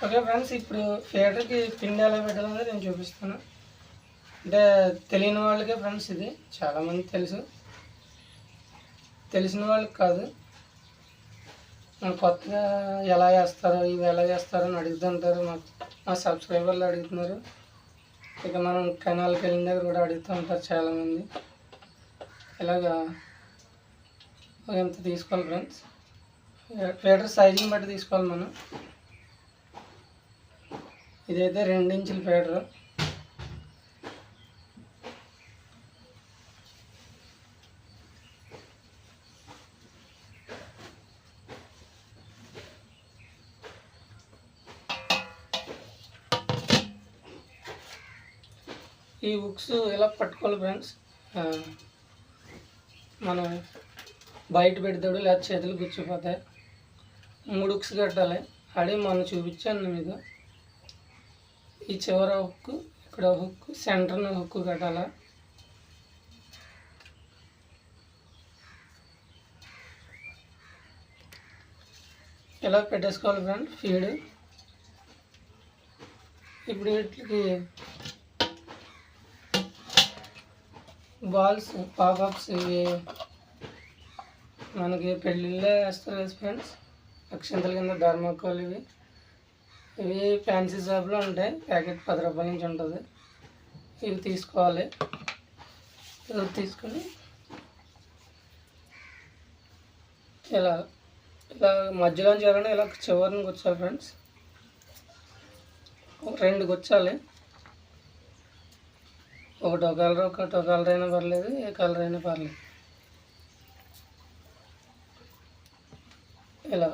Okay friends, ఇప్పుడు ఫీడర్కి పిండి ఎలా పెట్టాలనేది నేను చూపిస్తాను. అంటే తెలియని వాళ్ళకే ఫ్రెండ్స్, ఇది చాలామంది తెలుసు, తెలిసిన వాళ్ళకి కాదు. మనం కొత్తగా ఎలా చేస్తారో, ఇవి ఎలా చేస్తారో అని అడుగుతుంటారు. మా సబ్స్క్రైబర్లు అడుగుతున్నారు. ఇక మనం కెనాల్కి వెళ్ళిన దగ్గర కూడా అడుగుతూ ఉంటారు చాలామంది. ఇలాగా ఎంత తీసుకోవాలి ఫ్రెండ్స్, ఫీడర్ సైజుని బట్టి తీసుకోవాలి మనం. ఇదైతే 2 ఇంచుల ఫీడర్. ఈ హుక్స్ ఇలా పట్టుకోవాలి ఫ్రెండ్స్. మనం బయట పెడతాడు లేదా చేతులు గుచ్చిపోతాయి. 3 హుక్స్ కట్టాలి. అదే మనం చూపించాను మీకు. ఈ చివర హుక్, ఇక్కడ హుక్, సెంటర్ని హుక్ కట్టాలి. ఇలా పెట్టేసుకోవాలి ఫ్రెండ్ ఫీడ్. ఇప్పుడు వీటికి బాల్స్, పాపప్స్, ఇవి మనకి పెళ్ళిళ్ళే వేస్తారు కదా ఫ్రెండ్స్, అక్షంతల కింద ధర్మకోల్. ఇవి ఫ్యాన్సీ షాప్లో ఉంటాయి, ప్యాకెట్ 10 రూపాయల నుంచి ఉంటుంది. ఇవి తీసుకోవాలి. ఇవి తీసుకొని ఇలా ఇలా మధ్యలో చేయాలంటే ఇలా చివరిని గుచ్చాలి ఫ్రెండ్స్. 2 గుచ్చాలి. ఒకటో కలర్ అయినా పర్లేదు, ఏ కలర్ అయినా పర్లేదు. ఇలా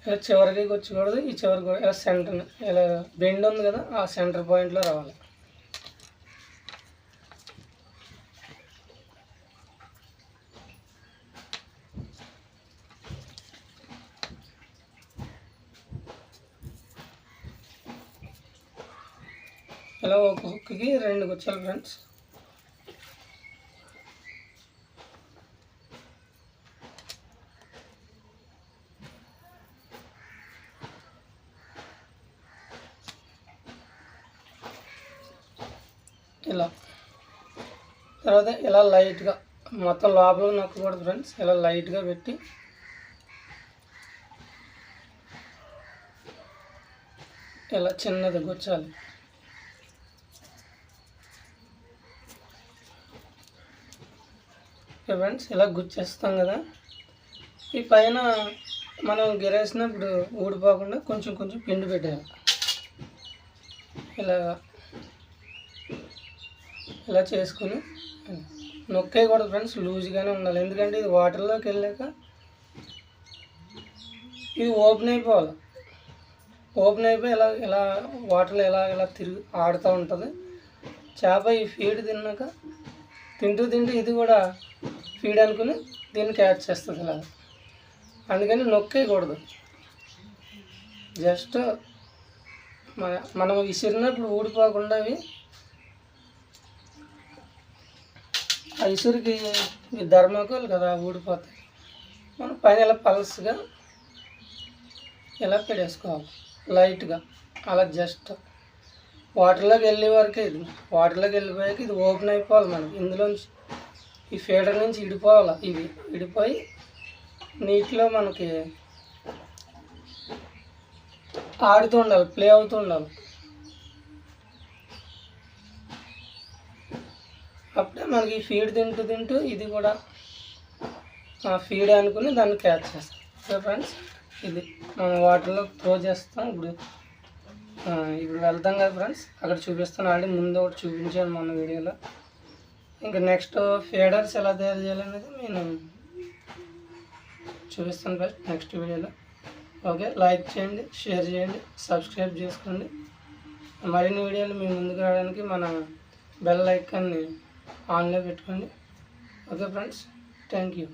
ఇలా చివరికి గుచ్చకూడదు. ఈ చివరికి కూడా ఇలా సెంటర్, ఇలా బెండ్ ఉంది కదా, ఆ సెంటర్ పాయింట్లో రావాలి. ఇలా ఒక హుక్కి 2 గుచ్చాలి ఫ్రెండ్స్. ఇలా తర్వాత ఇలా లైట్గా, మొత్తం లోపల నొక్కకూడదు ఫ్రెండ్స్, ఇలా లైట్గా పెట్టి ఇలా చిన్నది గుచ్చాలి. ఫ్రెండ్స్ ఇలా గుచ్చేస్తాం కదా, ఈ పైన మనం గిరేసినప్పుడు ఊడిపోకుండా కొంచెం కొంచెం పిండి పెట్టేయాలి. ఇలా చేసుకుని నొక్కేయకూడదు ఫ్రెండ్స్, లూజ్గానే ఉండాలి. ఎందుకంటే ఇది వాటర్లోకి వెళ్ళాక ఇది ఓపెన్ అయిపోవాలి. ఓపెన్ అయిపోయి ఇలా వాటర్లో ఇలా తిరిగి ఆడుతూ ఉంటుంది చేప. ఈ ఫీడ్ తిన్నాక తింటూ ఇది కూడా ఫీడ్ అనుకుని దీన్ని క్యాచ్ చేస్తుంది. ఇలా అందుకని నొక్కేయకూడదు. జస్ట్ మనం విసిరినప్పుడు ఊడిపోకుండా అవి ఆ ఇసురికి ధర్మకోల్ కదా, ఊడిపోతాయి. మనం పైన ఇలా పల్స్గా ఇలా పెట్టేసుకోవాలి లైట్గా. అలా జస్ట్ వాటర్లోకి వెళ్ళే వరకే, ఇది వాటర్లోకి వెళ్ళిపోయాక ఇది ఓపెన్ అయిపోవాలి. మనకి ఇందులోంచి ఈ ఫీడర్ నుంచి విడిపోవాలి. ఇవి విడిపోయి నీటిలో మనకి ఆడుతూ ఉండాలి, ప్లే అవుతూ ఉండాలి. అప్పుడే మనకి ఫీడ్ తింటూ ఇది కూడా ఫీడ్ అనుకుని దాన్ని క్యాచ్ చేస్తాం. ఓకే ఫ్రెండ్స్, ఇది మనం వాటర్లో త్రో చేస్తాం. ఇప్పుడు వెళ్తాం కదా ఫ్రెండ్స్, అక్కడ చూపిస్తాను. ఆల్రెడీ ముందు ఒకటి చూపించాను మన వీడియోలో. ఇంకా నెక్స్ట్ ఫీడర్స్ ఎలా తయారు చేయాలనేది నేను చూపిస్తాను ఫ్రెండ్స్ నెక్స్ట్ వీడియోలో. ఓకే, లైక్ చేయండి, షేర్ చేయండి, సబ్స్క్రైబ్ చేసుకోండి. మరిన్ని వీడియోలు మీ ముందుకు రావడానికి మన బెల్ ఐకాన్ని ఆన్లో పెట్టుకోండి. Okay friends, thank you.